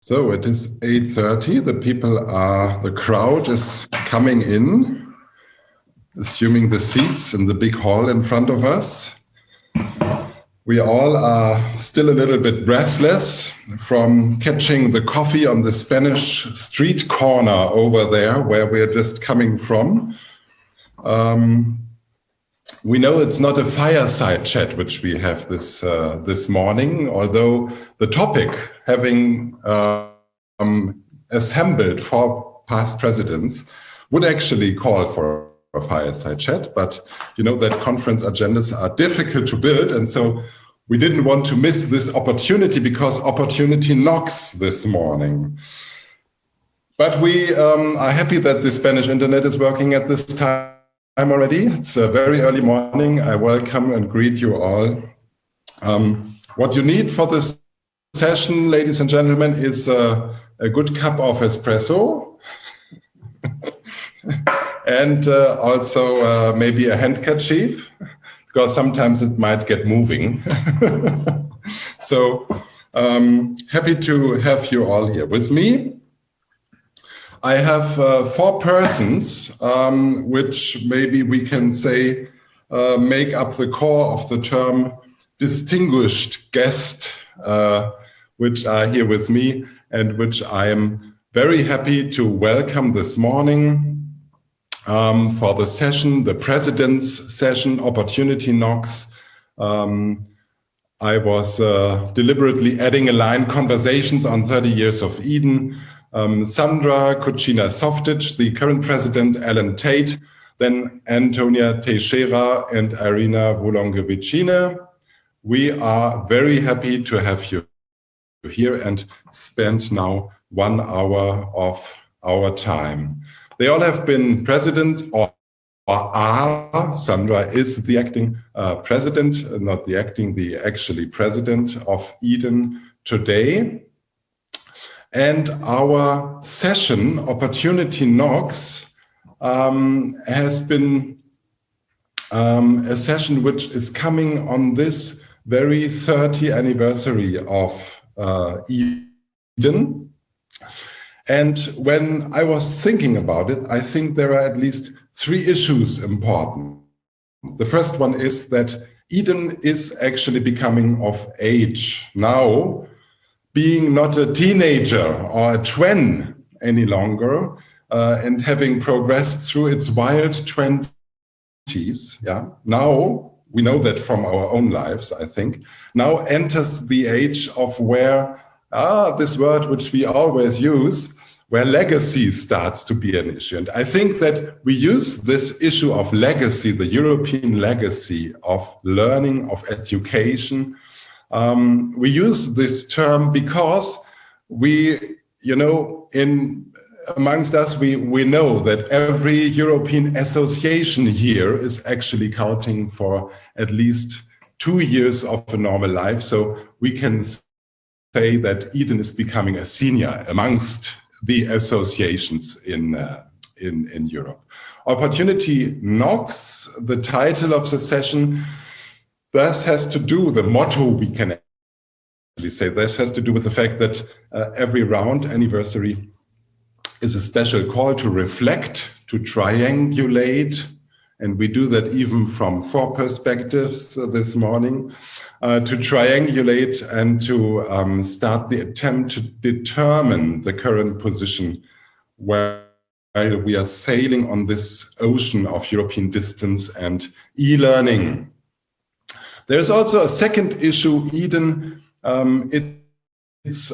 So it is 8:30. The crowd is coming in, assuming the seats in the big hall in front of us. We all are still a little bit breathless from catching the coffee on the Spanish street corner over there where we're just coming from. We know it's not a fireside chat which we have this morning, although the topic, having assembled 4 past presidents, would actually call for a fireside chat. But you know that conference agendas are difficult to build, and so we didn't want to miss this opportunity because opportunity knocks this morning. But we are happy that the Spanish internet is working at this time already. It's a very early morning. I welcome and greet you all. What you need for this session, ladies and gentlemen, is a good cup of espresso and also maybe a handkerchief, because sometimes it might get moving. So happy to have you all here with me. I have 4 persons, which maybe we can say make up the core of the term distinguished guest, which are here with me and which I am very happy to welcome this morning for the session, the President's session, Opportunity Knocks. I was deliberately adding a line, Conversations on 30 Years of Eden. Sandra, Kucina, the current president, Tait, then Antonia Teixeira and Airina, Volungeviciene. We are very happy to have you here and spend now 1 hour of our time. They all have been presidents or are. Sandra is the acting president, not the acting, the actually president of Eden today. And our session, Opportunity Knocks, has been a session which is coming on this very 30th anniversary of Eden. And when I was thinking about it, I think there are at least 3 issues important. The first one is that Eden is actually becoming of age now, being not a teenager or a twen any longer, and having progressed through its wild 20s. Yeah, now we know that from our own lives, I think, now enters the age of where this word which we always use, where legacy starts to be an issue. And I think that we use this issue of legacy, the European legacy of learning, of education. We use this term because we, you know, amongst us, we know that every European association here is actually counting for at least 2 years of a normal life. So we can say that Eden is becoming a senior amongst the associations in Europe. Opportunity Knocks, the title of the session, this has to do, the motto we can actually say, this has to do with the fact that every round anniversary is a special call to reflect, to triangulate, and we do that even from 4 perspectives this morning, to triangulate and to start the attempt to determine the current position while we are sailing on this ocean of European distance and e-learning. There's also a second issue, Eden, its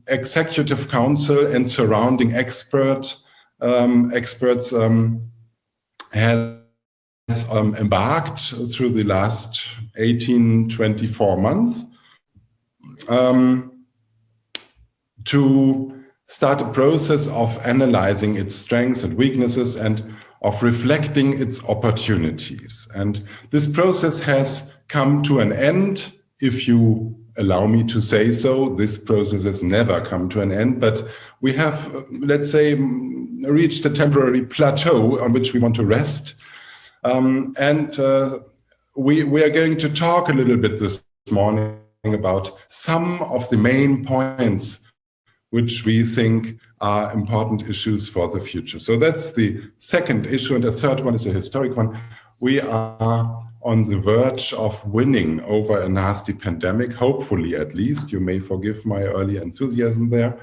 executive council and surrounding experts has embarked through the last 18-24 months to start a process of analyzing its strengths and weaknesses and of reflecting its opportunities. And this process has come to an end. If you allow me to say so, this process has never come to an end, but we have, let's say, reached a temporary plateau on which we want to rest. We are going to talk a little bit this morning about some of the main points which we think are important issues for the future. So that's the second issue. And the third one is a historic one. We are on the verge of winning over a nasty pandemic, hopefully at least. You may forgive my early enthusiasm there,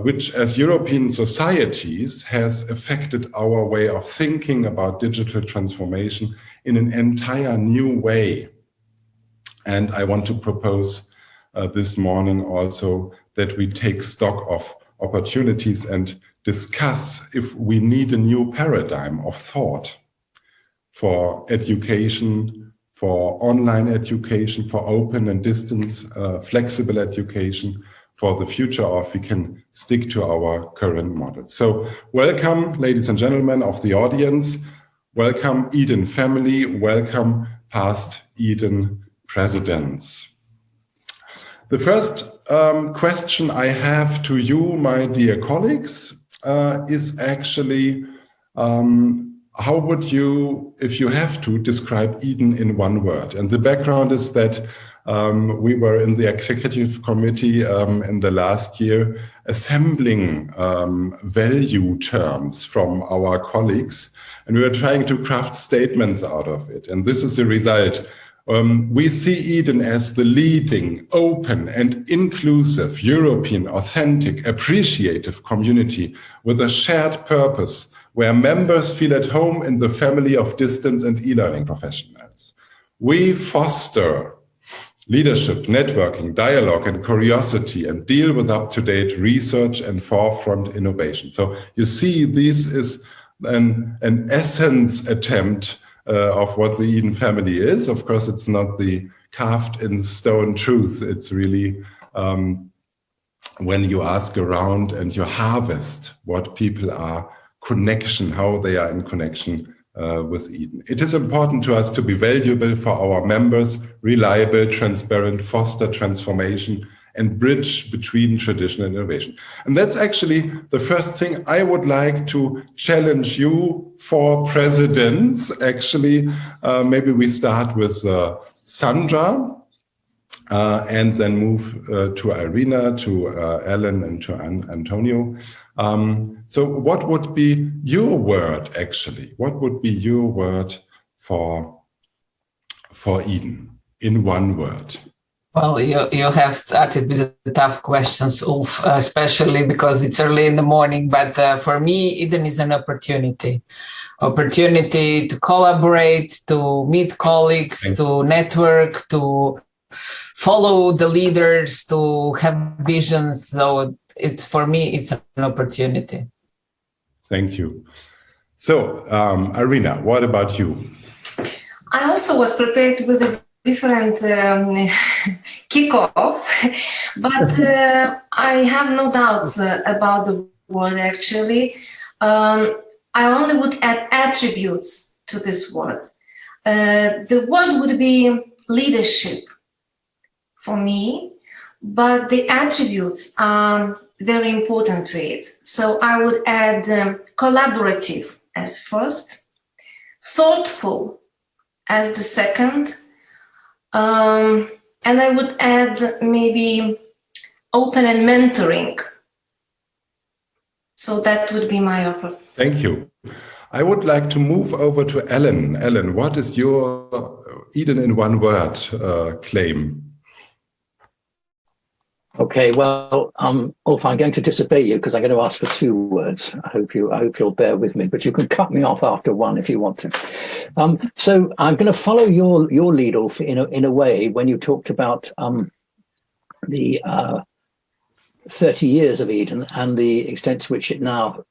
which as European societies has affected our way of thinking about digital transformation in an entire new way. And I want to propose this morning also that we take stock of opportunities and discuss if we need a new paradigm of thought for education, for online education, for open and distance, flexible education for the future, or if we can stick to our current model. So welcome, ladies and gentlemen of the audience. Welcome, Eden family. Welcome, past Eden presidents. The first question I have to you, my dear colleagues, is actually, how would you, if you have to, describe Eden in one word? And the background is that we were in the executive committee in the last year assembling value terms from our colleagues, and we were trying to craft statements out of it. And this is the result. We see Eden as the leading, open and inclusive, European, authentic, appreciative community with a shared purpose where members feel at home in the family of distance and e-learning professionals. We foster leadership, networking, dialogue, and curiosity, and deal with up-to-date research and forefront innovation. So you see, this is an essence attempt of what the Eden family is. Of course, it's not the carved in stone truth. It's really when you ask around and you harvest what people are how they are in connection with Eden. It is important to us to be valuable for our members, reliable, transparent, foster transformation, and bridge between tradition and innovation. And that's actually the first thing I would like to challenge you for presidents. Actually, maybe we start with Sandra and then move to Airina, to Ellen, and to Antonio. So what would be your word, actually? What would be your word for Eden in one word? Well, you have started with the tough questions, Ulf, especially because it's early in the morning. But for me, Eden is an opportunity to collaborate, to meet colleagues, to network, to follow the leaders, to have visions. So for me, it's an opportunity. Thank you. So, Airina, what about you? I also was prepared with a different kickoff, but I have no doubts about the word, actually. I only would add attributes to this word. The word would be leadership for me, but the attributes are very important to it. So I would add collaborative as first, thoughtful as the second, and I would add maybe open and mentoring. So that would be my offer. Thank you. I would like to move over to Ellen. Ellen, what is your Eden in one word claim? Okay, well, Ulf, I'm going to disobey you because I'm going to ask for 2 words. I hope you'll bear with me, but you can cut me off after 1 if you want to. So I'm going to follow your lead, Ulf, in a way when you talked about the 30 years of Eden and the extent to which it now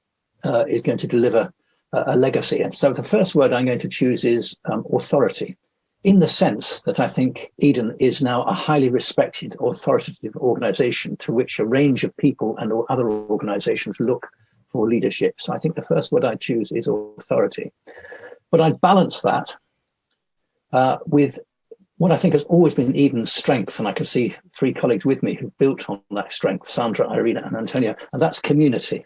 is going to deliver a legacy. And so the first word I'm going to choose is authority, in the sense that I think Eden is now a highly respected, authoritative organization to which a range of people and other organizations look for leadership. So I think the first word I choose is authority. But I'd balance that with what I think has always been Eden's strength, and I can see 3 colleagues with me who've built on that strength, Sandra, Airina, and Antonio, and that's community.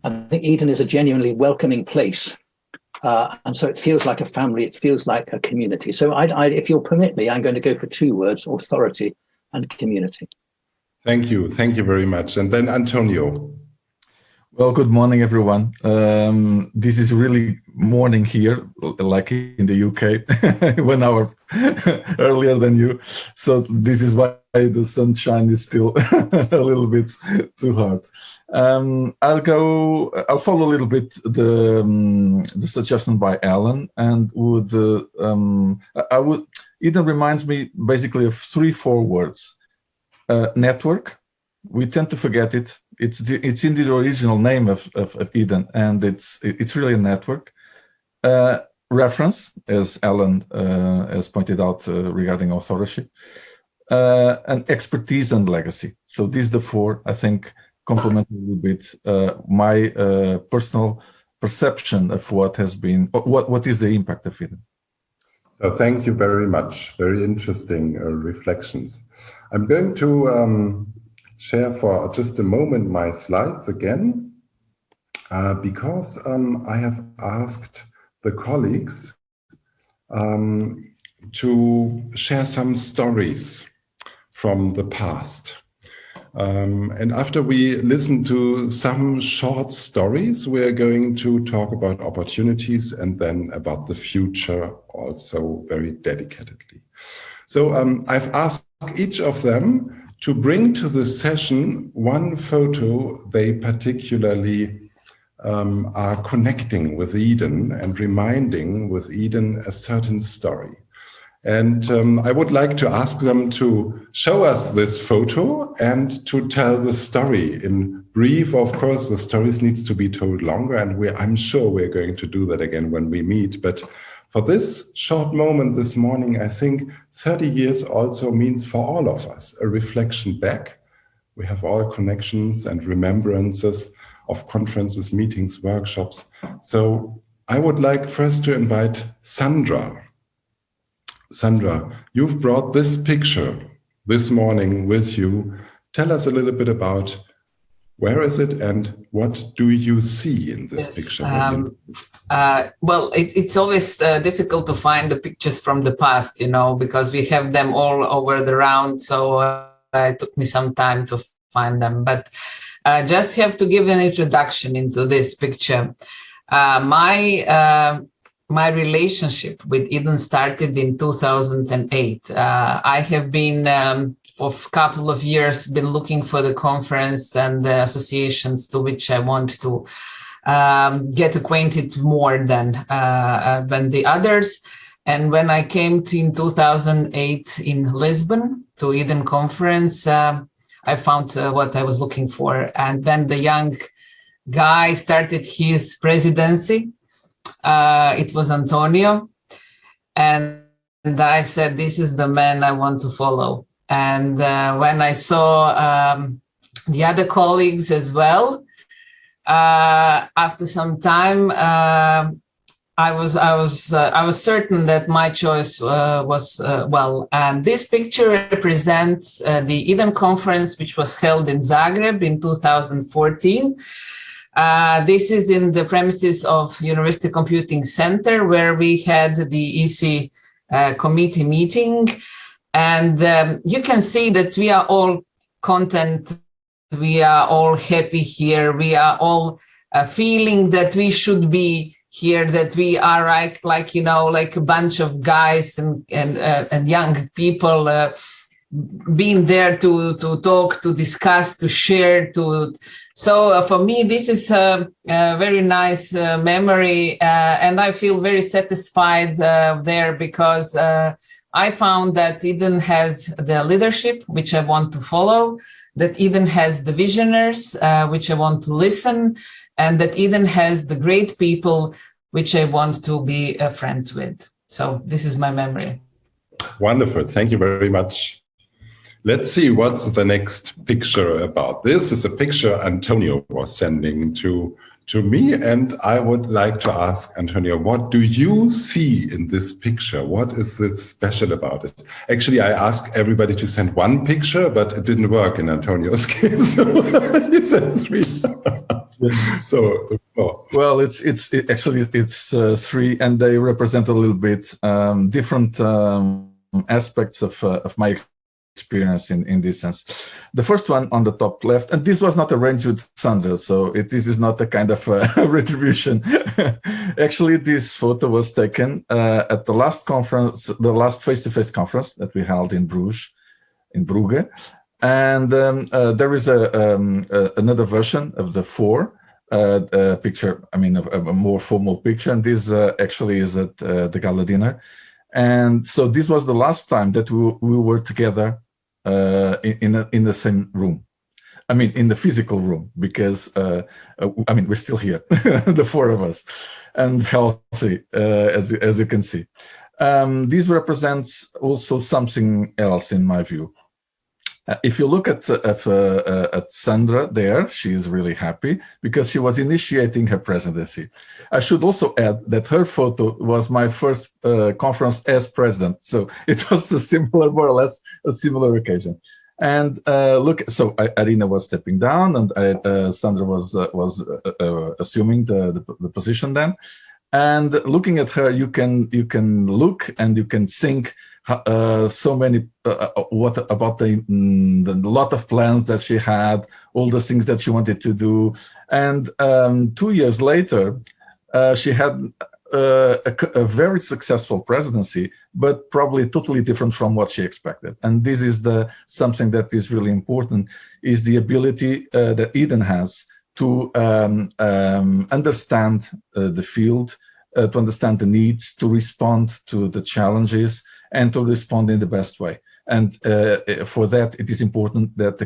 I think Eden is a genuinely welcoming place. And so it feels like a family, it feels like a community. So if you'll permit me, I'm going to go for 2 words, authority and community. Thank you very much. And then Antonio. Well, good morning, everyone. This is really morning here, like in the UK, 1 hour earlier than you. So this is why the sunshine is still a little bit too hard. I'll follow a little bit the suggestion by Alan, and Eden reminds me basically of 3-4 words. Network. We tend to forget it. It's in the original name of Eden, and it's really a network. Reference, as Alan has pointed out regarding authorship, and expertise and legacy. So these are the 4, I think, complement a little bit my personal perception of what has been, what is the impact of Eden. So thank you very much. Very interesting reflections. I'm going to share for just a moment my slides again, because I have asked the colleagues to share some stories from the past. And after we listen to some short stories, we're going to talk about opportunities and then about the future also very dedicatedly. So I've asked each of them to bring to the session one photo they particularly are connecting with Eden and reminding with Eden a certain story. And I would like to ask them to show us this photo and to tell the story in brief. Of course, the stories needs to be told longer, and I'm sure we're going to do that again when we meet. But for this short moment this morning, I think 30 years also means for all of us a reflection back. We have all connections and remembrances of conferences, meetings, workshops. So I would like first to invite Sandra. Sandra, you've brought this picture this morning with you. Tell us a little bit about where is it and what do you see in this picture? Well, it's always difficult to find the pictures from the past, because we have them all over the round. So it took me some time to find them. But just have to give an introduction into this picture. My relationship with Eden started in 2008. I have been, for a couple of years, been looking for the conference and the associations to which I want to get acquainted more than the others. And when I came in 2008 in Lisbon to Eden conference, I found what I was looking for. And then the young guy started his presidency. It was Antonio, and I said, this is the man I want to follow. And when I saw the other colleagues as well, after some time, I was certain that my choice was well. And this picture represents the Eden conference, which was held in Zagreb in 2014. This is in the premises of University Computing Center, where we had the EC committee meeting. And you can see that we are all content. We are all happy here. We are all feeling that we should be here, that we are like a bunch of guys and young people being there to talk, to discuss, to share, So for me, this is a very nice memory, and I feel very satisfied there because I found that Eden has the leadership, which I want to follow, that Eden has the visionaries, which I want to listen, and that Eden has the great people, which I want to be friends with. So this is my memory. Wonderful. Thank you very much. Let's see what's the next picture about. This is a picture Antonio was sending to me, and I would like to ask Antonio, what do you see in this picture? What is this special about it? Actually, I asked everybody to send one picture, but it didn't work in Antonio's case. So he sent 3. So, well, it's actually 3, and they represent a little bit different aspects of my experience in this sense. The first one on the top left, and this was not arranged with Sandra, so this is not a kind of retribution. Actually, this photo was taken at the last conference, the last face-to-face conference that we held in Bruges, in Brugge. And there is another version of the picture, I mean, a more formal picture, and this actually is at the gala dinner. And so this was the last time that we were together in the same room. I mean, in the physical room, because, I mean, we're still here, the four of us, and healthy, as you can see. This represents also something else, in my view. If you look at Sandra there, she is really happy because she was initiating her presidency. I should also add that her photo was my first conference as president, so it was a similar, more or less, a similar occasion. And look, so Airina was stepping down, and Sandra was assuming the position then. And looking at her, you can look and you can think. So many, what about the lot of plans that she had, all the things that she wanted to do. And 2 years later, she had a very successful presidency, but probably totally different from what she expected. And this is something that is really important, is the ability that Eden has to understand the field, to understand the needs, to respond to the challenges, and to respond in the best way. And for that, it is important that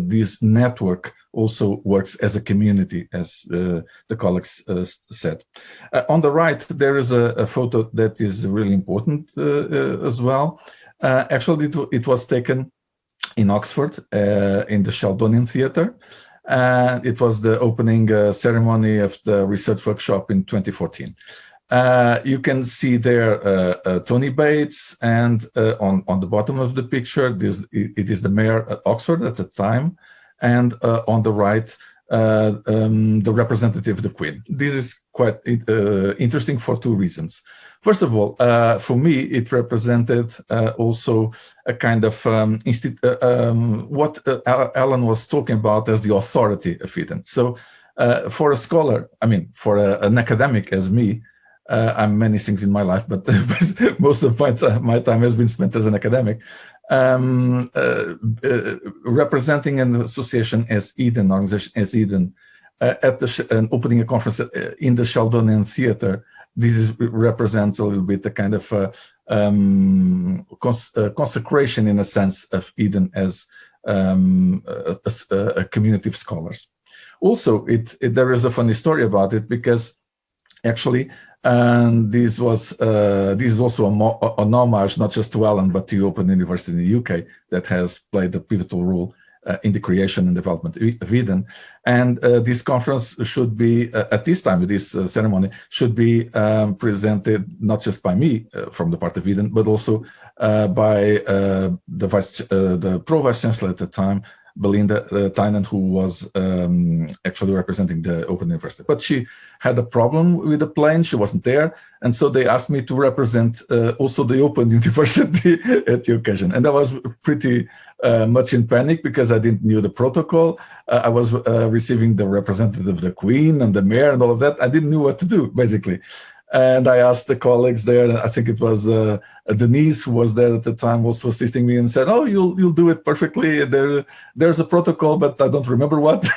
this network also works as a community, as the colleagues said. On the right, there is a photo that is really important as well. Actually, it was taken in Oxford, in the Sheldonian Theatre. It was the opening ceremony of the research workshop in 2014. You can see there Tony Bates, and on the bottom of the picture, it is the mayor at Oxford at the time, and on the right, the representative of the Queen. This is quite interesting for two reasons. First of all, for me, it represented also a kind of what Alan was talking about as the authority of Eden. So for a scholar, I mean, for an academic as me, I'm many things in my life, but most of my time has been spent as an academic. Representing an association as Eden, organization as Eden, opening a conference in the Sheldonian Theatre, this represents a little bit the kind of consecration, in a sense, of Eden as a community of scholars. Also, there is a funny story about it, because actually, and this is also an homage not just to Alan, but to Open University in the UK, that has played a pivotal role in the creation and development of Eden. And this conference should be, at this time, this ceremony, should be presented not just by me from the part of Eden, but also by the Pro-Vice Chancellor at the time, Belinda Tynant, who was actually representing the Open University. But she had a problem with the plane, she wasn't there, and so they asked me to represent also the Open University at the occasion. And I was pretty much in panic, because I didn't know the protocol. I was receiving the representative of the Queen and the mayor and all of that. I didn't know what to do, basically. And I asked the colleagues there, I think it was Denise, who was there at the time, also assisting me, and said, "Oh, you'll do it perfectly. There's a protocol, but I don't remember what."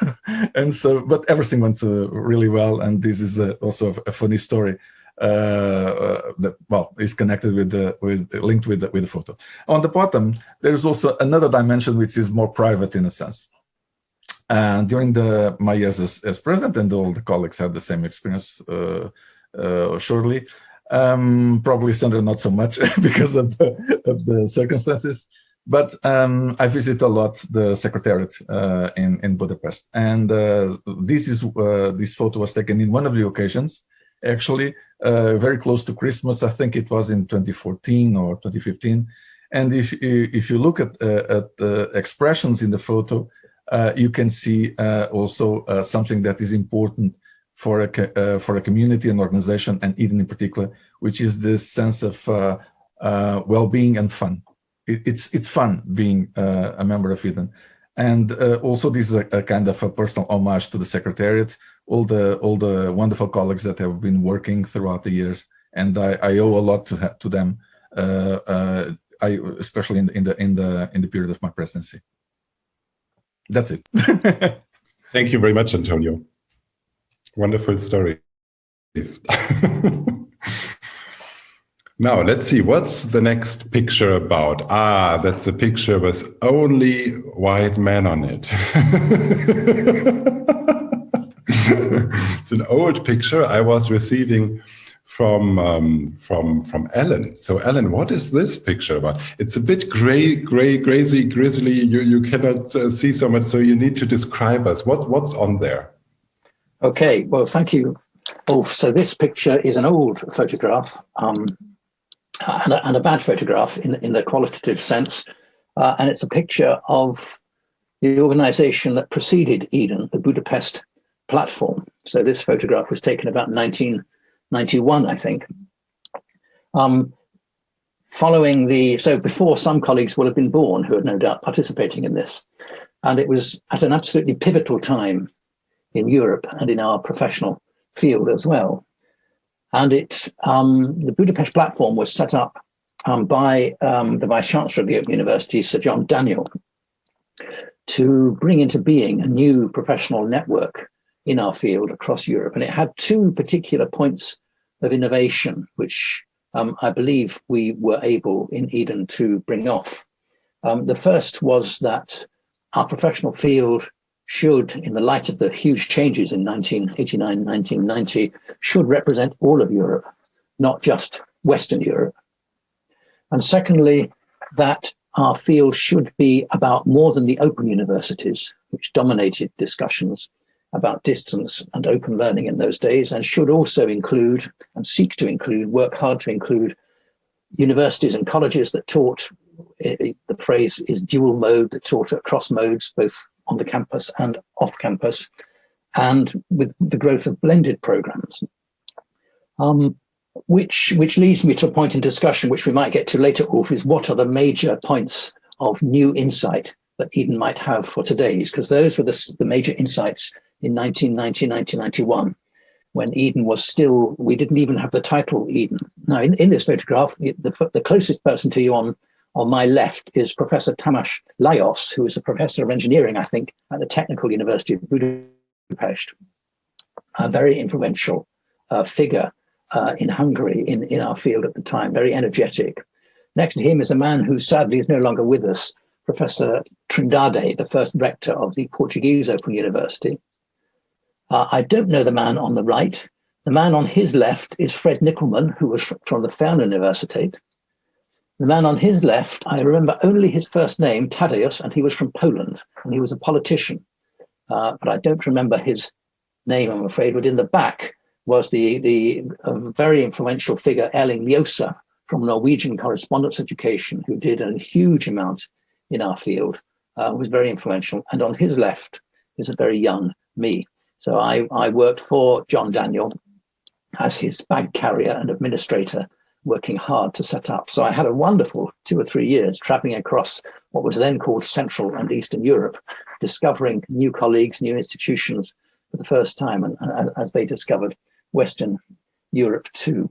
And so, but everything went really well. And this is also a funny story that, well, is connected linked with the photo. On the bottom, there is also another dimension which is more private, in a sense. And during my years as president, and all the colleagues had the same experience. Surely, probably Sandra not so much because of the circumstances, but I visit a lot the Secretariat in Budapest, and this photo was taken in one of the occasions, actually very close to Christmas. I think it was in 2014 or 2015. And if you look at the expressions in the photo, you can see also something that is important for a community and organization, and Eden in particular, which is this sense of well-being and fun. it's fun being a member of Eden. And also this is a kind of a personal homage to the Secretariat, all the wonderful colleagues that have been working throughout the years, and I owe a lot to them, especially in the period of my presidency. That's it. Thank you very much, Antonio. Wonderful stories. Now, let's see, what's the next picture about? Ah, that's a picture with only white men on it. It's an old picture I was receiving from Ellen. So Ellen, what is this picture about? It's a bit gray, grizzly. You cannot see so much, so you need to describe us. What's on there? Okay, well, thank you, Ulf. So this picture is an old photograph, and a bad photograph in the qualitative sense. And it's a picture of the organization that preceded Eden, the Budapest Platform. So this photograph was taken about 1991, I think. So before some colleagues will have been born who are no doubt participating in this. And it was at an absolutely pivotal time in Europe and in our professional field as well. And the Budapest Platform was set up by the Vice-Chancellor of the Open University, Sir John Daniel, to bring into being a new professional network in our field across Europe. And it had two particular points of innovation, which I believe we were able in Eden to bring off. The first was that our professional field should, in the light of the huge changes in 1989, 1990, should represent all of Europe, not just Western Europe. And secondly, that our field should be about more than the open universities, which dominated discussions about distance and open learning in those days, and should also include and seek to include, work hard to include universities and colleges that taught, the phrase is dual mode, that taught across modes, both on the campus and off campus, and with the growth of blended programs. Which leads me to a point in discussion, which we might get to later, Ulf, is what are the major points of new insight that Eden might have for today's? Because those were the major insights in 1990, 1991, when Eden was still, we didn't even have the title Eden. Now, in this photograph, the closest person to you on my left is Professor Tamás Lajos, who is a professor of engineering, I think, at the Technical University of Budapest, a very influential figure in Hungary in our field at the time, very energetic. Next to him is a man who sadly is no longer with us, Professor Trindade, the first rector of the Portuguese Open University. I don't know the man on the right. The man on his left is Fred Nickelman, who was from the Fernand Universiteit. The man on his left, I remember only his first name, Tadeusz, and he was from Poland, and he was a politician. But I don't remember his name, I'm afraid. But in the back was the very influential figure, Erling Ljosa, from Norwegian correspondence education, who did a huge amount in our field, was very influential. And on his left is a very young me. So I worked for John Daniel as his bag carrier and administrator, working hard to set up. So I had a wonderful 2 or 3 years traveling across what was then called Central and Eastern Europe, discovering new colleagues, new institutions for the first time, and as they discovered Western Europe too.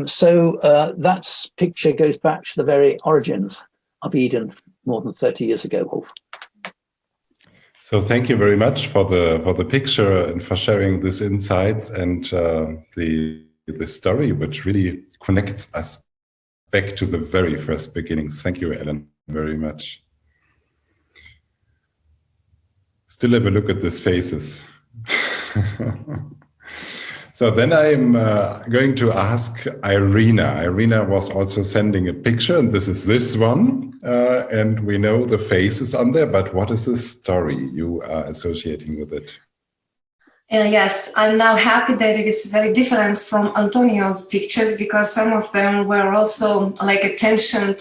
So that picture goes back to the very origins of Eden more than 30 years ago, Ulf. So thank you very much for the picture and for sharing these insights and the story, which really connects us back to the very first beginnings. Thank you, Ellen, very much. Still have a look at these faces. So then I'm going to ask Airina. Airina was also sending a picture, and this is this one. And we know the faces on there, but what is the story you are associating with it? Yes, I'm now happy that it is very different from Antonio's pictures, because some of them were also like attention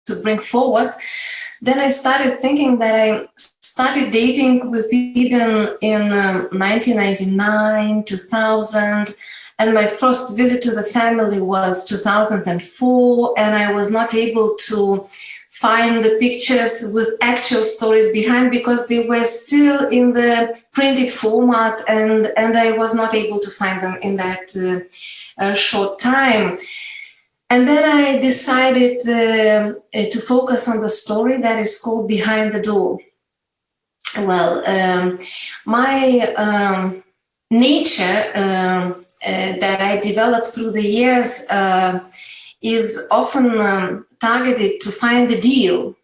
to bring forward. Then I started thinking that I started dating with Eden in 1999, 2000, and my first visit to the family was 2004, and I was not able to find the pictures with actual stories behind, because they were still in the printed format, and I was not able to find them in that short time. And then I decided to focus on the story that is called Behind the Door. Well, my nature that I developed through the years is often targeted to find the deal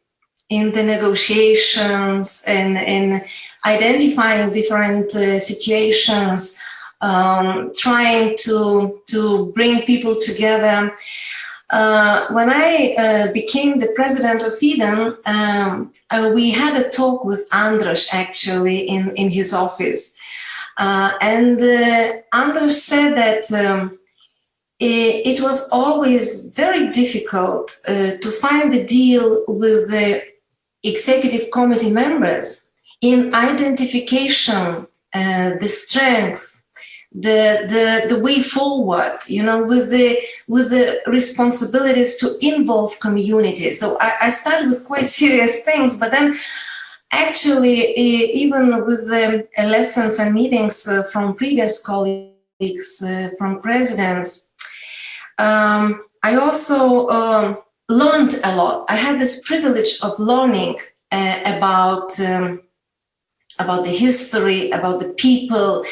in the negotiations and in identifying different situations, trying to bring people together. When I became the president of Eden, we had a talk with Andras actually in his office. And Andras said that it was always very difficult to find the deal with the executive committee members in identification, the strength, the way forward, you know, with the responsibilities to involve communities. So I started with quite serious things, but then actually, even with the lessons and meetings from previous colleagues, from presidents, I also learned a lot. I had this privilege of learning about the history, about the people.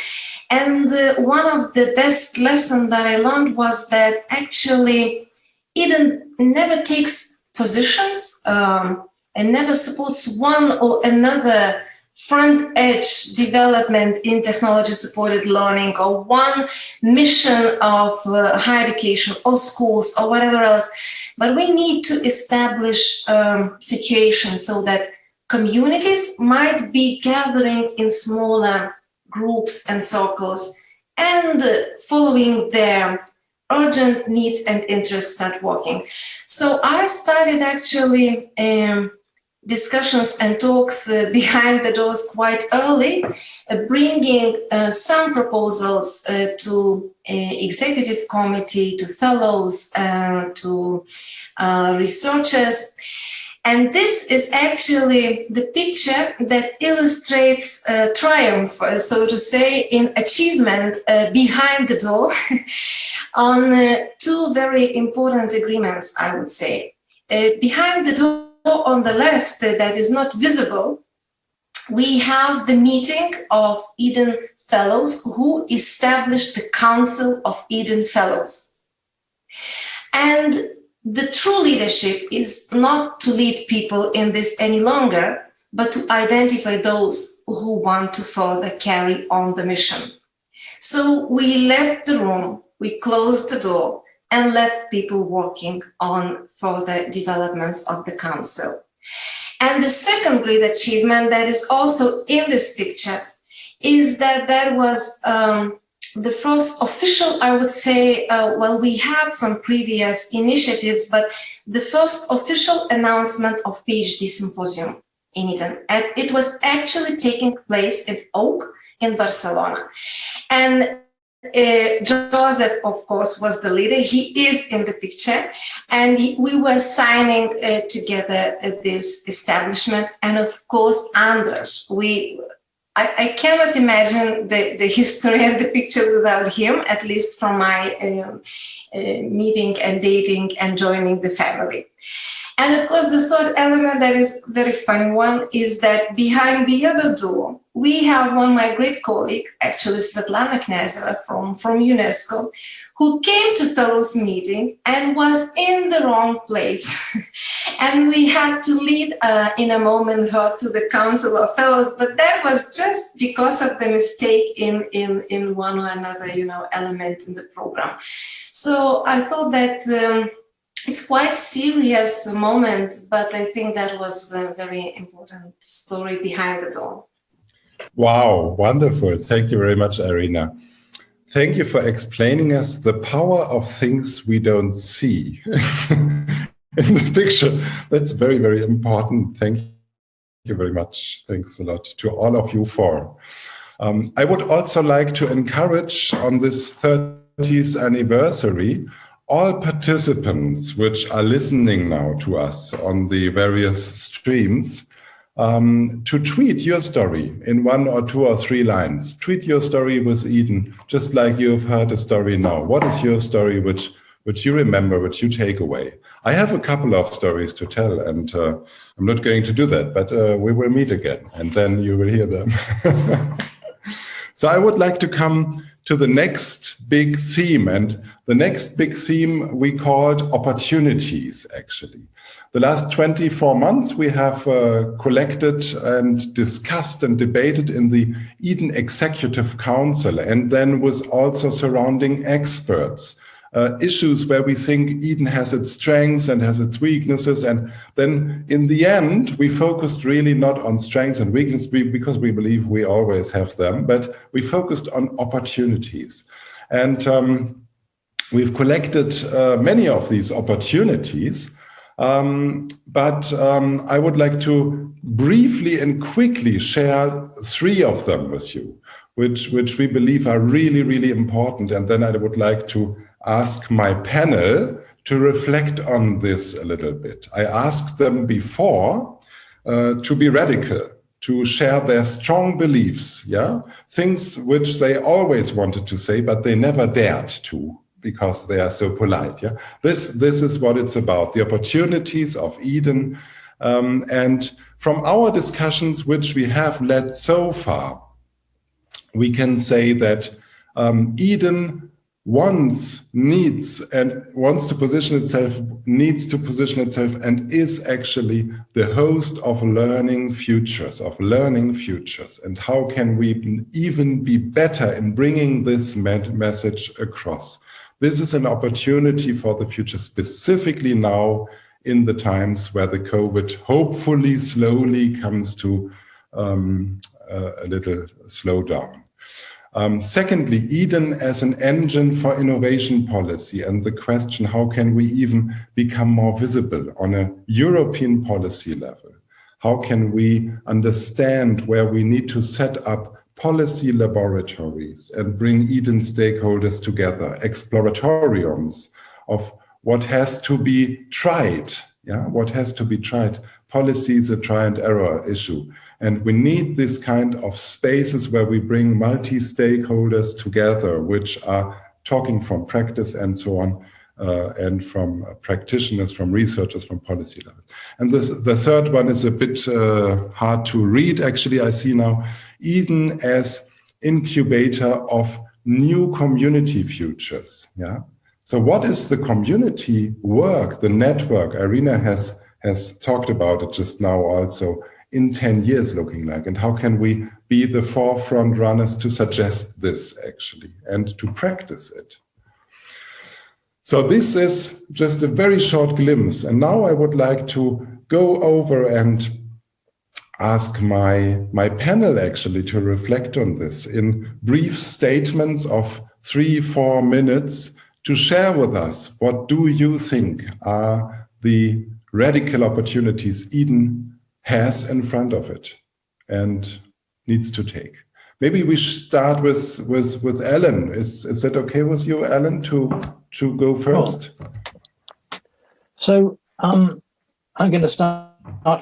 And one of the best lessons that I learned was that actually Eden never takes positions and never supports one or another front edge development in technology supported learning, or one mission of higher education or schools or whatever else. But we need to establish situations so that communities might be gathering in smaller groups and circles and following their urgent needs and interests start working. So I started actually discussions and talks behind the doors quite early, bringing some proposals to executive committee, to fellows, to researchers. And this is actually the picture that illustrates triumph, so to say, in achievement behind the door on two very important agreements, I would say. Behind the door on the left, that is not visible, we have the meeting of Eden Fellows who established the Council of Eden Fellows. And the true leadership is not to lead people in this any longer, but to identify those who want to further carry on the mission. So we left the room, we closed the door, and left people working on further developments of the council. And the second great achievement that is also in this picture is that there was the first official, I would say, well, we had some previous initiatives, but the first official announcement of PhD symposium in Eden. And it was actually taking place at Oak in Barcelona. And Joseph, of course, was the leader. He is in the picture. And we were signing together this establishment. And of course, Andras, I cannot imagine the history and the picture without him, at least from my meeting and dating and joining the family. And of course, the third element that is very funny one is that behind the other door, we have one of my great colleague, actually Svetlana Knezeva from UNESCO, who came to Fellows meeting and was in the wrong place. And we had to lead in a moment her to the Council of Fellows, but that was just because of the mistake in one or another, element in the program. So I thought that it's quite serious moment, but I think that was a very important story behind the door. Wow, wonderful. Thank you very much, Airina. Thank you for explaining us the power of things we don't see in the picture. That's very, very important. Thank you very much. Thanks a lot to all of you for. I would also like to encourage on this 30th anniversary all participants which are listening now to us on the various streams to tweet your story in 1 or 2 or 3 lines. Tweet your story with Eden, just like you've heard a story now. What is your story which you remember, which you take away? I have a couple of stories to tell, and I'm not going to do that, but we will meet again, and then you will hear them. So I would like to come to the next big theme, and the next big theme we called opportunities, actually. The last 24 months we have collected and discussed and debated in the Eden Executive Council, and then with also surrounding experts, issues where we think Eden has its strengths and has its weaknesses. And then in the end, we focused really not on strengths and weaknesses because we believe we always have them, but we focused on opportunities. And we've collected many of these opportunities, but I would like to briefly and quickly share 3 of them with you, which we believe are really, really important. And then I would like to ask my panel to reflect on this a little bit. I asked them before to be radical, to share their strong beliefs, things which they always wanted to say, but they never dared to because they are so polite. This is what it's about, the opportunities of Eden. And from our discussions which we have led so far, we can say that Eden needs to position itself and is actually the host of learning futures, And how can we even be better in bringing this message across? This is an opportunity for the future, specifically now in the times where the COVID hopefully slowly comes to a little slowdown. Secondly, Eden as an engine for innovation policy, and the question, how can we even become more visible on a European policy level? How can we understand where we need to set up policy laboratories and bring Eden stakeholders together, exploratoriums of what has to be tried, what has to be tried. Policy is a try and error issue. And we need this kind of spaces where we bring multi-stakeholders together, which are talking from practice and so on, and from practitioners, from researchers, from policy level. And the third one is a bit hard to read, actually, I see now. Eden as incubator of new community futures. So what is the community work, the network? Airina has talked about it just now also. In 10 years looking like, and how can we be the forefront runners to suggest this actually and to practice it? So this is just a very short glimpse, and now I would like to go over and ask my panel actually to reflect on this in brief statements of 3-4 minutes to share with us what do you think are the radical opportunities Eden has in front of it and needs to take. Maybe we start with Ellen. Is that okay with you, Ellen, to go first? So I'm going to start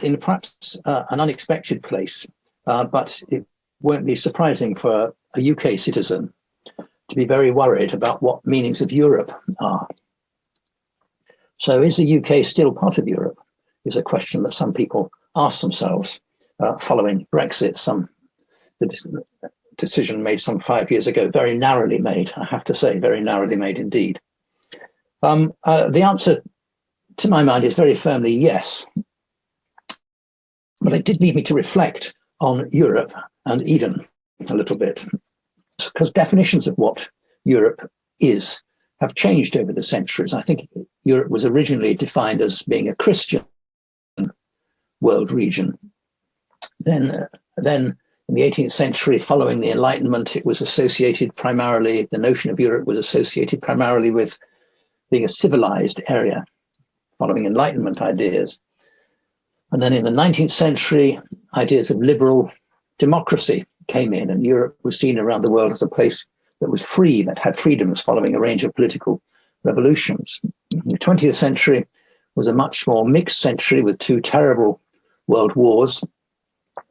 in perhaps an unexpected place, but it won't be surprising for a UK citizen to be very worried about what meanings of Europe are. So is the UK still part of Europe? Is a question that some people ask themselves following Brexit, the decision made some 5 years ago, very narrowly made, I have to say, very narrowly made indeed. The answer, to my mind, is very firmly yes. But it did lead me to reflect on Europe and Eden a little bit, because definitions of what Europe is have changed over the centuries. I think Europe was originally defined as being a Christian world region. Then in the 18th century, following the Enlightenment, it was associated primarily, the notion of Europe was associated primarily with being a civilized area, following Enlightenment ideas. And then in the 19th century, ideas of liberal democracy came in, and Europe was seen around the world as a place that was free, that had freedoms following a range of political revolutions. The 20th century was a much more mixed century with two terrible world wars.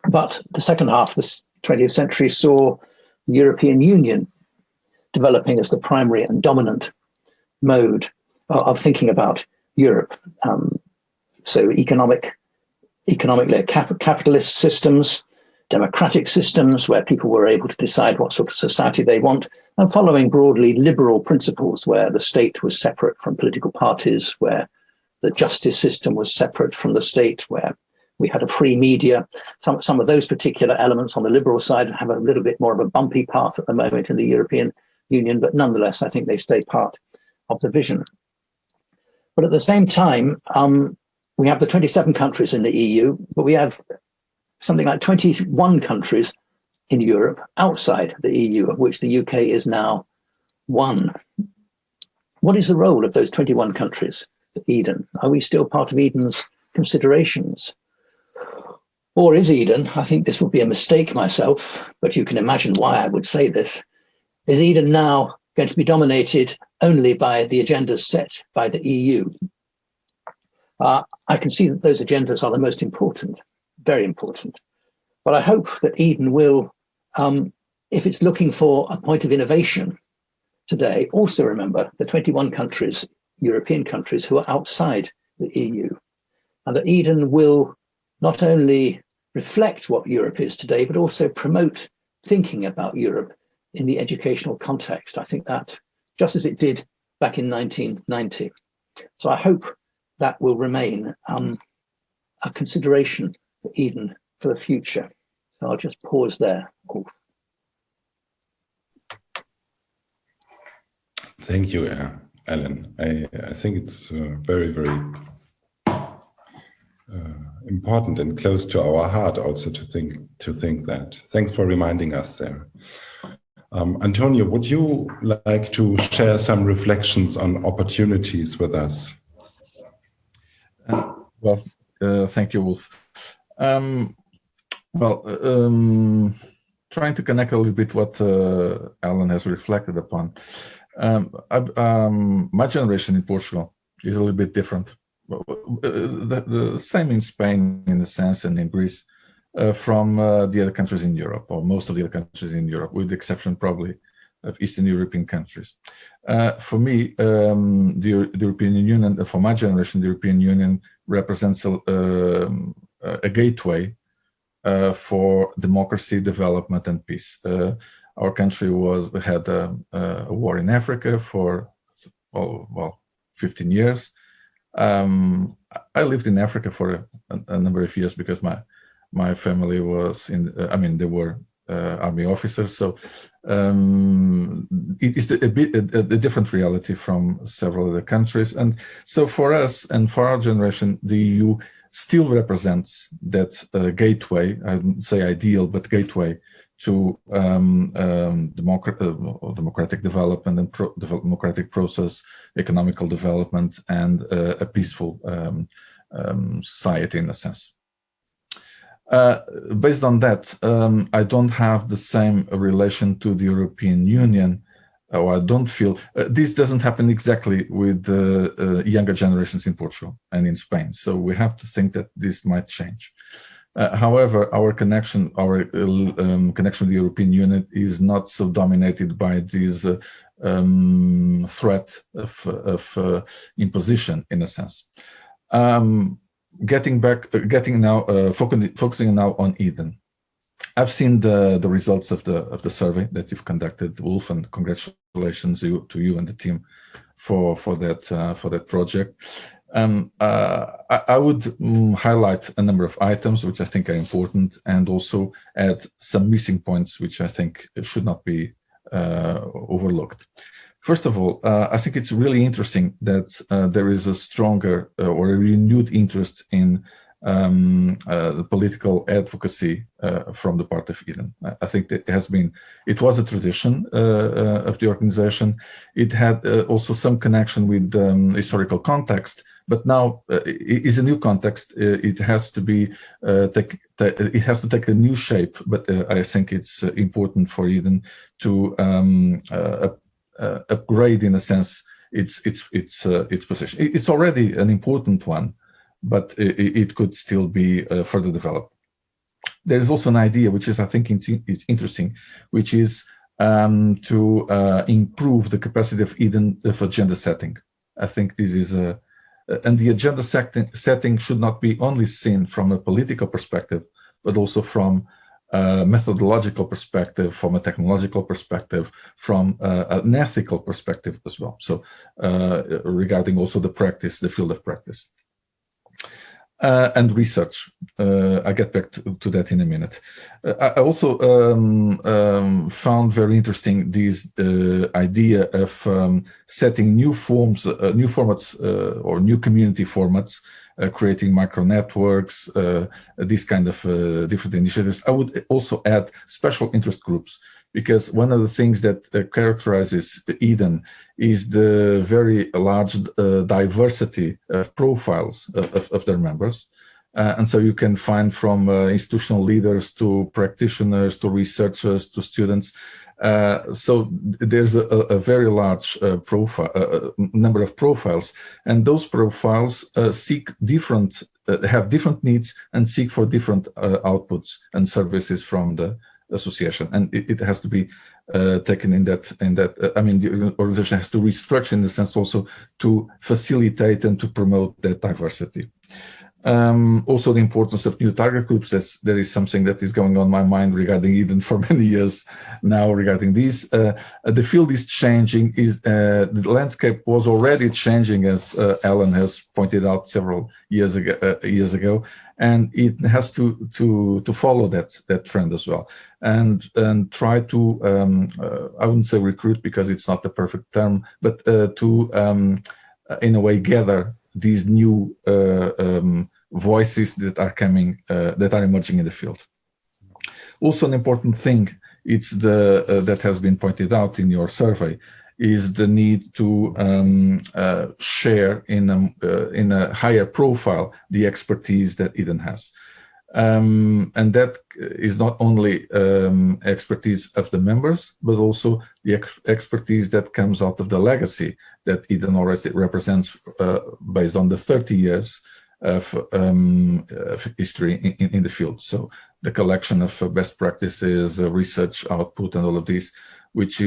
But the second half of the 20th century saw the European Union developing as the primary and dominant mode of thinking about Europe. So economically capitalist systems, democratic systems where people were able to decide what sort of society they want, and following broadly liberal principles where the state was separate from political parties, where the justice system was separate from the state, where we had a free media. Some of those particular elements on the liberal side have a little bit more of a bumpy path at the moment in the European Union, but nonetheless, I think they stay part of the vision. But at the same time, we have the 27 countries in the EU, but we have something like 21 countries in Europe outside the EU, of which the UK is now one. What is the role of those 21 countries for Eden? Are we still part of Eden's considerations? Or is Eden, I think this would be a mistake myself, but you can imagine why I would say this, is Eden now going to be dominated only by the agendas set by the EU? I can see that those agendas are the most important, very important. But I hope that Eden will, if it's looking for a point of innovation today, also remember the 21 countries, European countries, who are outside the EU. And that Eden will not only reflect what Europe is today, but also promote thinking about Europe in the educational context. I think that, just as it did back in 1990. So I hope that will remain a consideration for Eden for the future. So I'll just pause there. Thank you, Alan. I think it's very, very important and close to our heart also to think that. Thanks for reminding us there. Antonio, would you like to share some reflections on opportunities with us? Thank you, Wolf. Trying to connect a little bit what Alan has reflected upon. My generation in Portugal is a little bit different. The same in Spain, in a sense, and in Greece, from the other countries in Europe, or most of the other countries in Europe, with the exception probably of Eastern European countries. For me, the European Union, for my generation, the European Union represents a gateway for democracy, development, and peace. Our country had a war in Africa for 15 years. I lived in Africa for a number of years because my family was they were army officers, so it is a different reality from several other countries. And so for us and for our generation, the EU still represents that gateway, I wouldn't say ideal, but gateway to democratic development and democratic process, economical development, and a peaceful society in a sense. Based on that, I don't have the same relation to the European Union, or I don't feel, this doesn't happen exactly with the younger generations in Portugal and in Spain. So we have to think that this might change. However, our connection with the European Union is not so dominated by this threat of imposition, in a sense. Focusing now on Eden. I've seen the results of the survey that you've conducted, Wolf, and congratulations to you and the team for that project. I would highlight a number of items which I think are important, and also add some missing points which I think should not be overlooked. First of all, I think it's really interesting that there is a stronger or a renewed interest in the political advocacy from the part of Eden. I think that it was a tradition of the organization. It had also some connection with historical context, but now it is a new context. It has to be it has to take a new shape. But I think it's important for Eden to upgrade, in a sense, its position. It's already an important one, but it could still be further developed. There is also an idea which is, I think, it's interesting, which is to improve the capacity of Eden of agenda setting. I think this is and the agenda setting should not be only seen from a political perspective, but also from a methodological perspective, from a technological perspective, from an ethical perspective as well. So regarding also the practice, the field of practice. And research. I get back to that in a minute. I also found very interesting this idea of setting new forms, new formats, or new community formats, creating micro networks, these kind of different initiatives. I would also add special interest groups, because one of the things that characterizes Eden is the very large diversity of profiles of their members. And so you can find from institutional leaders to practitioners to researchers to students. So there's a very large number of profiles, and those profiles seek different, have different needs and seek for different outputs and services from the association, and it has to be taken in that. I mean, the organization has to restructure in the sense also to facilitate and to promote that diversity. Also, the importance of new target groups. There is something that is going on in my mind regarding Eden for many years now regarding this. The field is changing. The landscape was already changing, as Alan has pointed out several years ago, and it has to follow that trend as well, and try to I wouldn't say recruit, because it's not the perfect term, but to in a way gather these new voices that are coming, that are emerging in the field. Also, an important thing, it's that has been pointed out in your survey, is the need to share in a higher profile the expertise that Eden has. And that is not only expertise of the members, but also the expertise that comes out of the legacy that Eden already represents based on the 30 years of history in the field. So the collection of best practices, research output, and all of these, which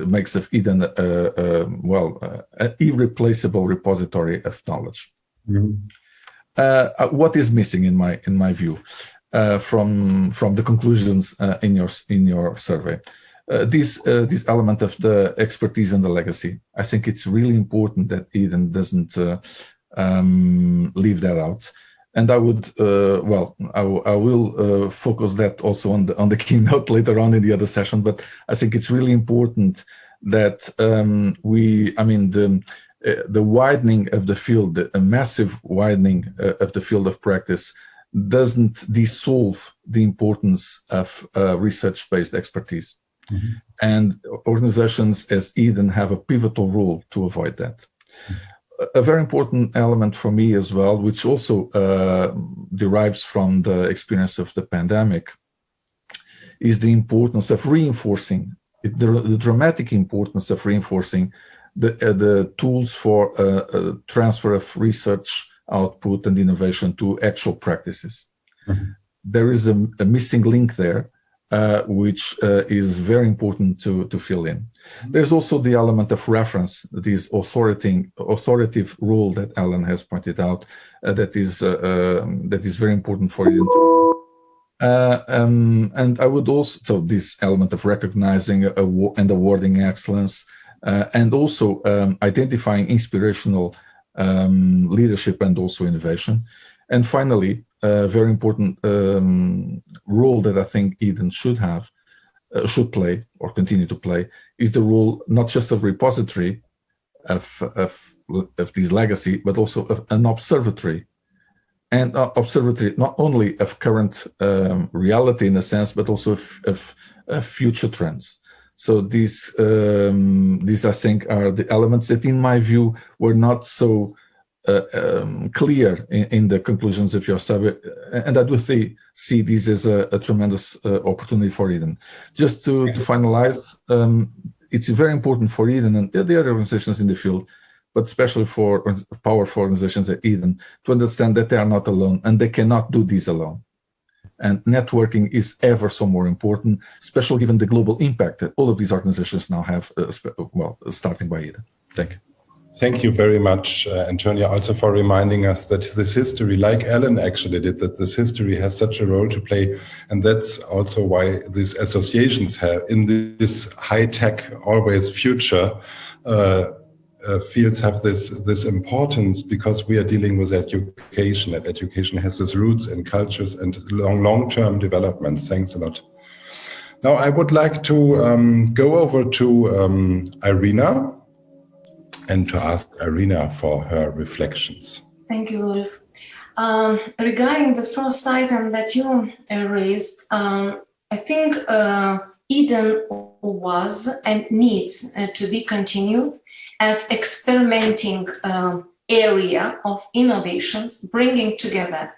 makes of Eden an irreplaceable repository of knowledge. Mm-hmm. What is missing in my view from the conclusions in your survey? This element of the expertise and the legacy. I think it's really important that Eden doesn't leave that out. And I would I will focus that also on the keynote later on in the other session. But I think it's really important that the widening of the field, a massive widening of the field of practice, doesn't dissolve the importance of research-based expertise. Mm-hmm. And organizations as Eden have a pivotal role to avoid that. Mm-hmm. A very important element for me as well, which also derives from the experience of the pandemic, is the importance of reinforcing, the dramatic importance of reinforcing the tools for transfer of research output and innovation to actual practices. Mm-hmm. There is a missing link there, which is very important to fill in. There's also the element of reference, this authoritative role that Alan has pointed out, that is very important for you. And I would also, this element of recognizing and awarding excellence, and also identifying inspirational leadership and also innovation. And finally, a very important role that I think Eden should play or continue to play is the role not just of repository of this legacy, but also of an observatory. And observatory not only of current reality in a sense, but also of future trends. So these I think are the elements that, in my view, were not so clear in the conclusions of your survey, and I do see this as a tremendous opportunity for Eden. Just to finalize, it's very important for Eden and the other organizations in the field but especially for powerful organizations at Eden, to understand that they are not alone and they cannot do this alone. And networking is ever so more important, especially given the global impact that all of these organizations now have, starting by Eden. Thank you. Thank you very much, Antonia, also for reminding us that this history, like Alan actually did, that this history has such a role to play. And that's also why these associations have, in this high-tech, always future fields, have this importance, because we are dealing with education, and education has its roots in cultures and long-term development. Thanks a lot. Now, I would like to go over to Airina, and to ask Airina for her reflections. Thank you, Ulf. Regarding the first item that you raised, I think Eden was and needs to be continued as experimenting area of innovations, bringing together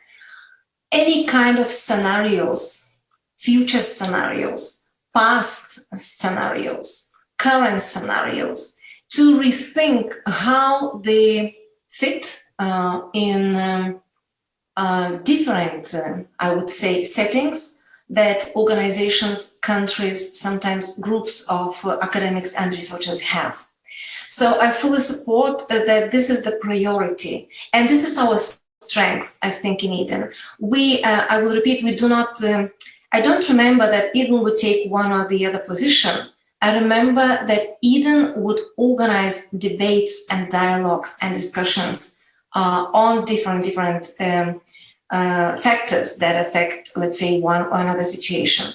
any kind of scenarios, future scenarios, past scenarios, current scenarios, to rethink how they fit in different, I would say, settings that organizations, countries, sometimes groups of academics and researchers have. So I fully support that this is the priority, and this is our strength, I think, in Eden. I will repeat, we do not, I don't remember that Eden would take one or the other position. I remember that Eden would organize debates and dialogues and discussions on different factors that affect, let's say, one or another situation.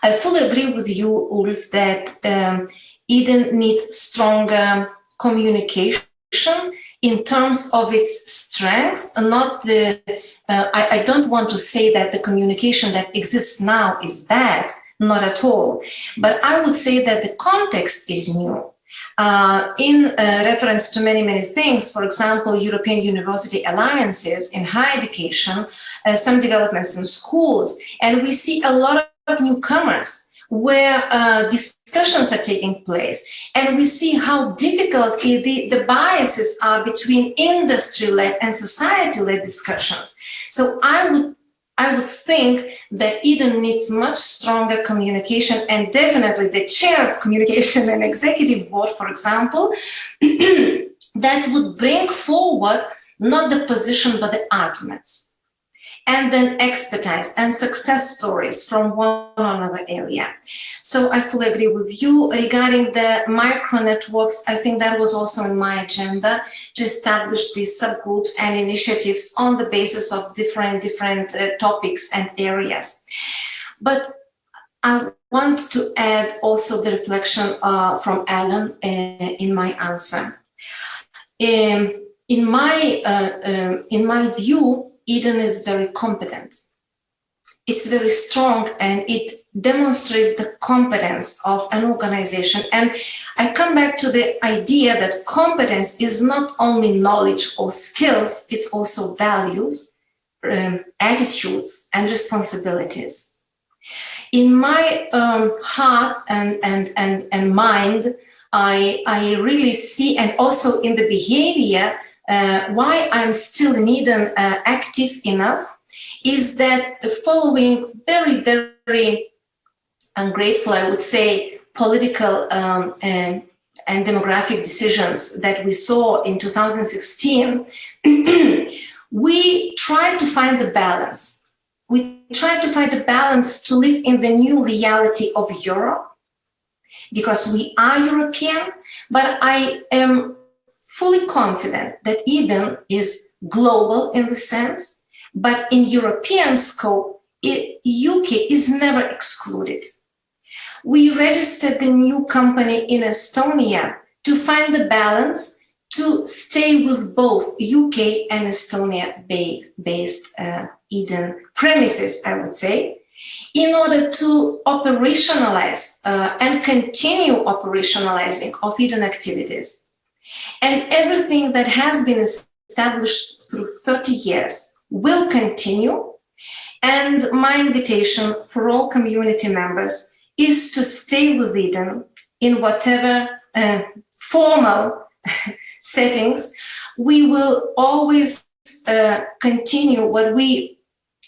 I fully agree with you, Ulf, that Eden needs stronger communication in terms of its strength, and not the, I don't want to say that the communication that exists now is bad, not at all. But I would say that the context is new. In reference to many things, for example, European university alliances in higher education, some developments in schools, and we see a lot of newcomers where discussions are taking place, and we see how difficult the biases are between industry-led and society-led discussions. So I would think that Eden needs much stronger communication, and definitely the chair of communication and executive board, for example, that would bring forward not the position, but the arguments, and then expertise and success stories from one or another area. So I fully agree with you. Regarding the micro networks, I think that was also in my agenda, to establish these subgroups and initiatives on the basis of different topics and areas. But I want to add also the reflection from Alan in my answer. In my view, Eden is very competent. It's very strong, and it demonstrates the competence of an organization. And I come back to the idea that competence is not only knowledge or skills, it's also values, attitudes, and responsibilities. In my heart and mind, I really see, and also in the behavior, why I'm still in Eden active enough, is that following very ungrateful, I would say, political and demographic decisions that we saw in 2016, we tried to find the balance. We tried to find the balance to live in the new reality of Europe, because we are European, but I am fully confident that Eden is global in the sense, but in European scope, UK is never excluded. We registered the new company in Estonia to find the balance to stay with both UK and Estonia-based Eden premises, I would say, in order to operationalize and continue operationalizing of Eden activities. And everything that has been established through 30 years will continue. And my invitation for all community members is to stay with Eden in whatever formal settings, we will always continue what we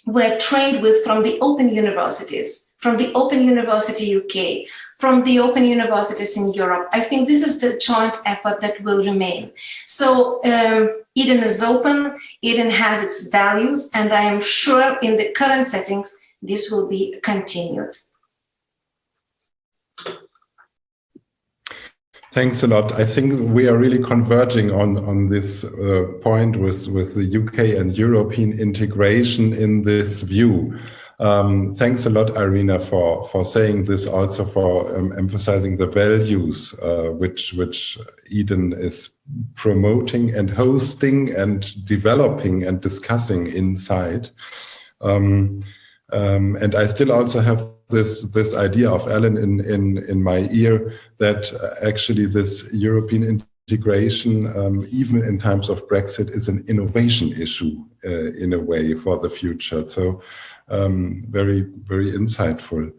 were trained with from the Open Universities, from the Open University UK, from the Open Universities in Europe. I think this is the joint effort that will remain. So Eden is open, Eden has its values, and I am sure in the current settings, this will be continued. Thanks a lot. I think we are really converging on this point with the UK and European integration in this view. Thanks a lot, Airina, for saying this, also for emphasizing the values which Eden is promoting and hosting and developing and discussing inside. And I still also have this idea of Alan in my ear, that actually this European integration, even in times of Brexit, is an innovation issue in a way for the future. So very, very insightful.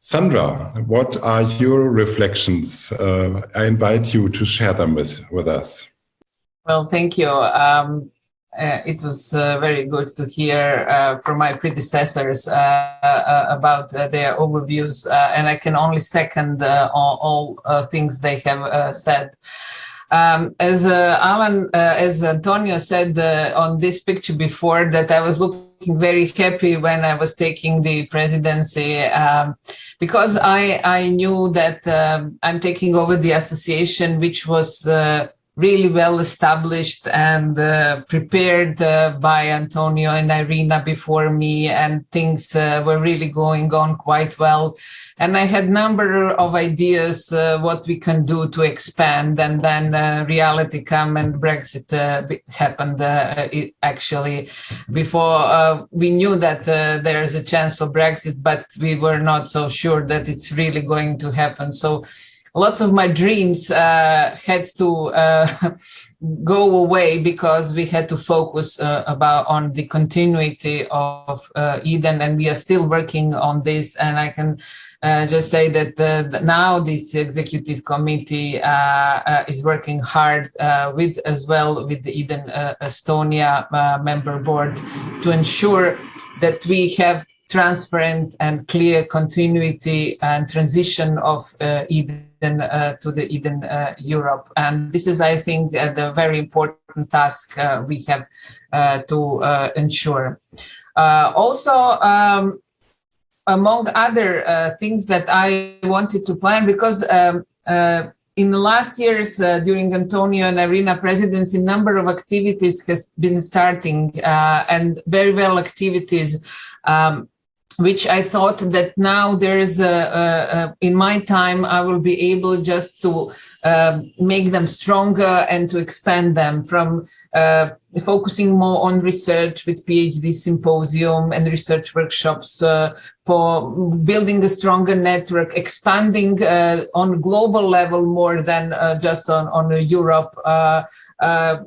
Sandra, what are your reflections? I invite you to share them with us. Well, thank you. It was very good to hear from my predecessors about their overviews, and I can only second all things they have said. As Alan, as Antonio said on this picture before, that I was looking very happy when I was taking the presidency, because I knew that I'm taking over the association, which was really well established and prepared by Antonio and Airina before me, and things were really going on quite well. And I had a number of ideas what we can do to expand, and then reality came and Brexit happened actually before we knew that there's a chance for Brexit, but we were not so sure that it's really going to happen. So lots of my dreams had to go away, because we had to focus on the continuity of Eden, and we are still working on this. And I can just say that now this executive committee is working hard as well with the Eden Estonia member board to ensure that we have transparent and clear continuity and transition of Eden to the Eden Europe. And this is, I think, the very important task we have to ensure. Also, among other things that I wanted to plan, because in the last years, during Antonio and Airina presidency, a number of activities has been starting, and very well activities, which I thought that now there is in my time, I will be able just to make them stronger and to expand them, from focusing more on research with PhD symposium and research workshops, for building a stronger network, expanding on global level more than just on Europe,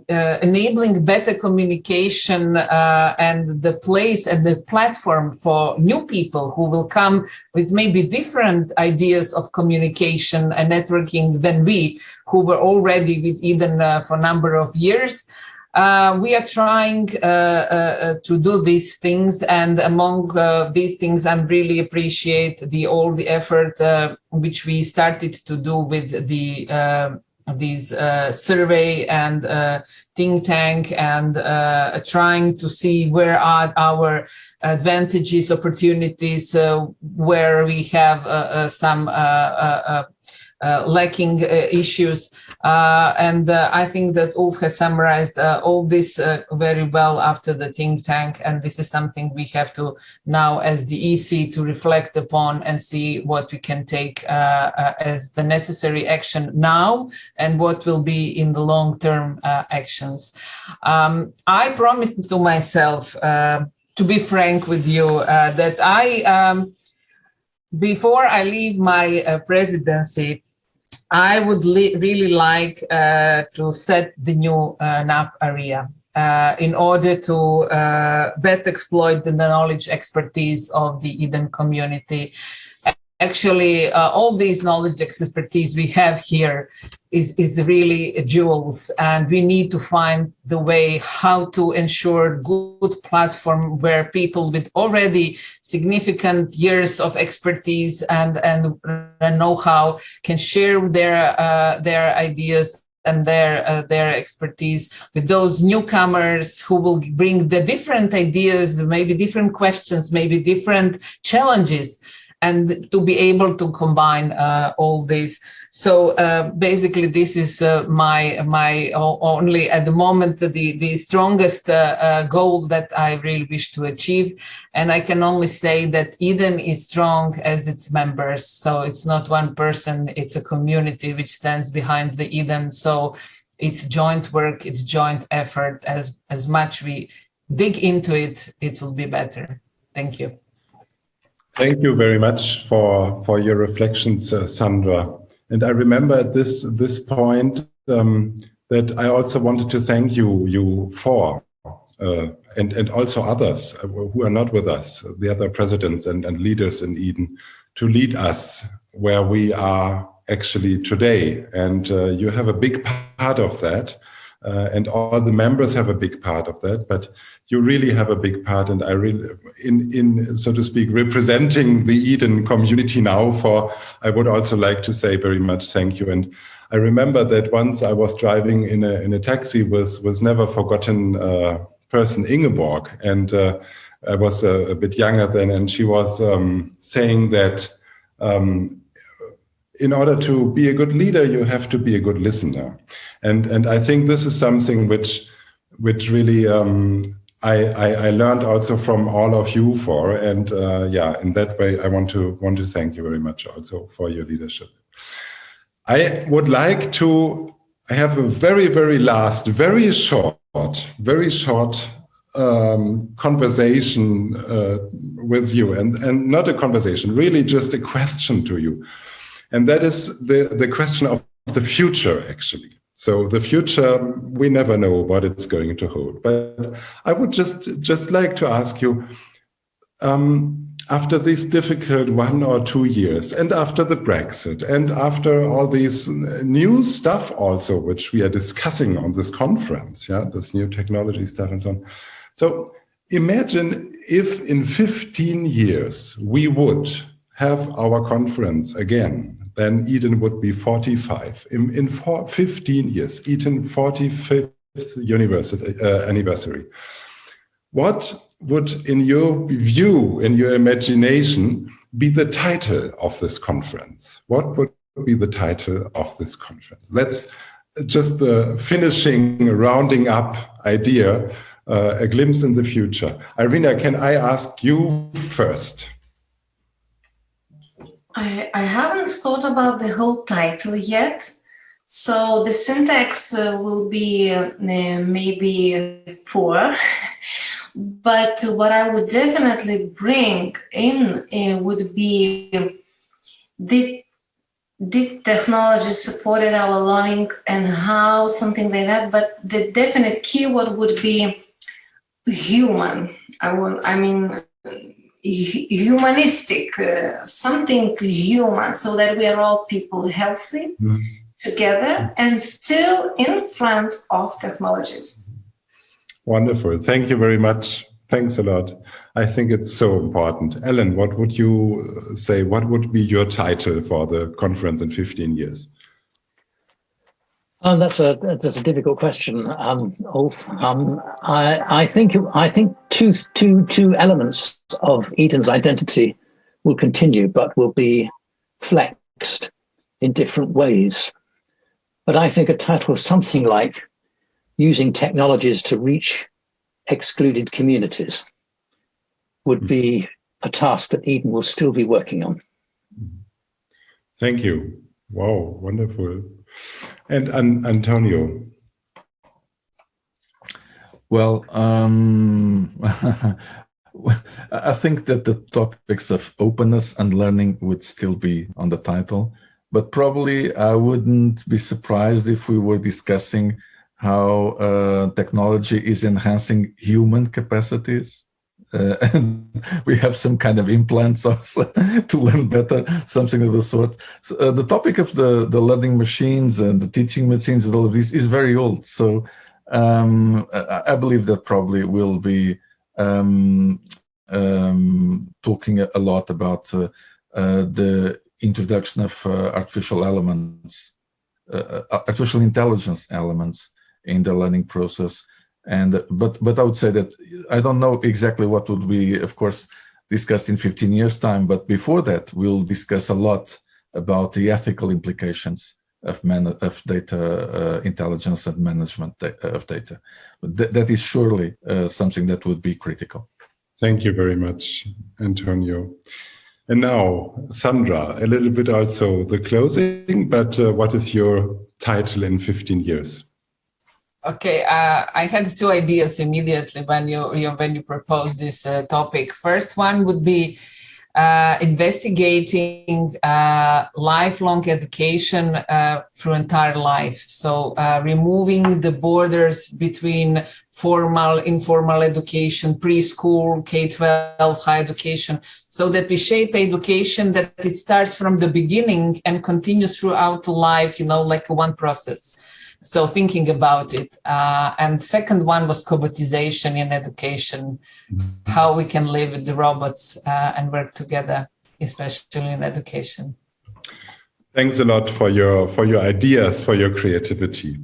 enabling better communication and the place and the platform for new people who will come with maybe different ideas of communication and networking than we, who were already with Eden for a number of years. We are trying to do these things, and among these things, I really appreciate all the effort which we started to do with these survey and think tank, and trying to see where are our advantages, opportunities, where we have some lacking issues. And I think that Ulf has summarized all this very well after the think tank. And this is something we have to now, as the EC, to reflect upon and see what we can take as the necessary action now, and what will be in the long-term actions. I promised to myself, to be frank with you, that before I leave my presidency, I would really like to set the new NAP area in order to better exploit the knowledge expertise of the Eden community, actually, all these knowledge expertise we have here is really jewels, and we need to find the way how to ensure good platform where people with already significant years of expertise and know-how can share their ideas and their expertise with those newcomers who will bring the different ideas, maybe different questions, maybe different challenges, and to be able to combine all this. So basically, this is my only at the moment the strongest goal that I really wish to achieve. And I can only say that Eden is strong as its members. So it's not one person; it's a community which stands behind the Eden. So it's joint work, it's joint effort. As much we dig into it, it will be better. Thank you. Thank you very much for your reflections, Sandra. And I remember at this point that I also wanted to thank you for, and also others who are not with us, the other presidents and leaders in Eden, to lead us where we are actually today. And you have a big part of that, and all the members have a big part of that, but you really have a big part, and I really, in so to speak, representing the Eden community now. I would also like to say very much thank you. And I remember that once I was driving in a taxi with never forgotten person Ingeborg, and I was a bit younger then, and she was saying that in order to be a good leader, you have to be a good listener, and I think this is something which really. I learned also from all of you and in that way I want to thank you very much also for your leadership. I would like to have a very last, very short conversation with you, and not a conversation, really just a question to you, and that is the question of the future actually. So the future, we never know what it's going to hold. But I would just like to ask you, after these difficult 1 or 2 years, and after the Brexit, and after all these new stuff also, which we are discussing on this conference, this new technology stuff and so on. So imagine if in 15 years we would have our conference again, then Eden would be 45. In 15 years, Eden 45th anniversary. What would, in your view, in your imagination, be the title of this conference? What would be the title of this conference? That's just the finishing, rounding up idea, a glimpse in the future. Airina, can I ask you first? I haven't thought about the whole title yet, so the syntax will be maybe poor, but what I would definitely bring in would be did technology supported our learning and how, something like that, but the definite keyword would be human. Humanistic, something human, so that we are all people healthy together and still in front of technologies. Wonderful. Thank you very much. Thanks a lot. I think it's so important. Ellen, what would you say? What would be your title for the conference in 15 years? That's a difficult question, Ulf. I think two elements of Eden's identity will continue, but will be flexed in different ways. But I think a title something like "Using Technologies to Reach Excluded Communities" would be a task that Eden will still be working on. Thank you. Wow, wonderful. And Antonio. Well, I think that the topics of openness and learning would still be on the title, but probably I wouldn't be surprised if we were discussing how technology is enhancing human capacities and we have some kind of implants also to learn better, something of the sort. So, the topic of the learning machines and the teaching machines and all of this is very old. So I believe that probably we'll be talking a lot about the introduction of artificial elements, artificial intelligence elements in the learning process. And but I would say that I don't know exactly what would be, of course, discussed in 15 years' time. But before that, we'll discuss a lot about the ethical implications of data intelligence and management of data. But that is surely something that would be critical. Thank you very much, Antonio. And now, Sandra, a little bit also the closing, but what is your title in 15 years? Okay, I had two ideas immediately when you proposed this topic. First one would be investigating lifelong education through entire life. So removing the borders between formal, informal education, preschool, K-12, higher education, so that we shape education that it starts from the beginning and continues throughout life, like one process. So thinking about it. And second one was cobotization in education, how we can live with the robots and work together, especially in education. Thanks a lot for your ideas, for your creativity.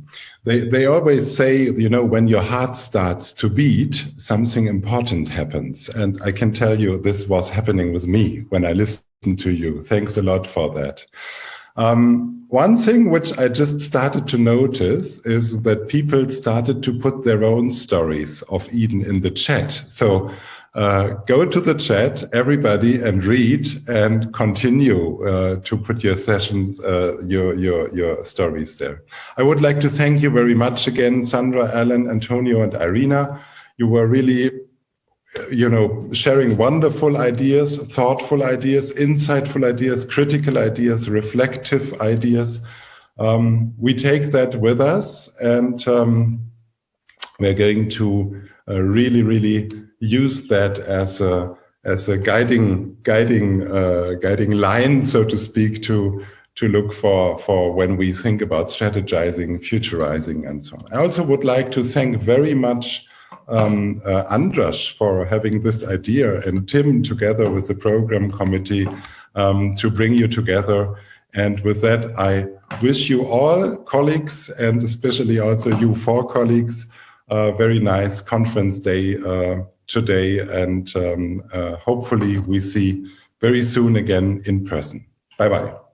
They always say, when your heart starts to beat, something important happens. And I can tell you this was happening with me when I listened to you. Thanks a lot for that. One thing which I just started to notice is that people started to put their own stories of Eden in the chat. So go to the chat, everybody, and read and continue to put your sessions, your stories there. I would like to thank you very much again, Sandra, Alan, Antonio, and Airina. You were really sharing wonderful ideas, thoughtful ideas, insightful ideas, critical ideas, reflective ideas. We take that with us, and we're going to really use that as a guiding line, so to speak, to look for when we think about strategizing, futurizing, and so on. I also would like to thank very much Andras for having this idea, and Tim together with the program committee to bring you together. And with that, I wish you all colleagues, and especially also you 4 colleagues, a very nice conference day today, and hopefully we see very soon again in person. Bye-bye.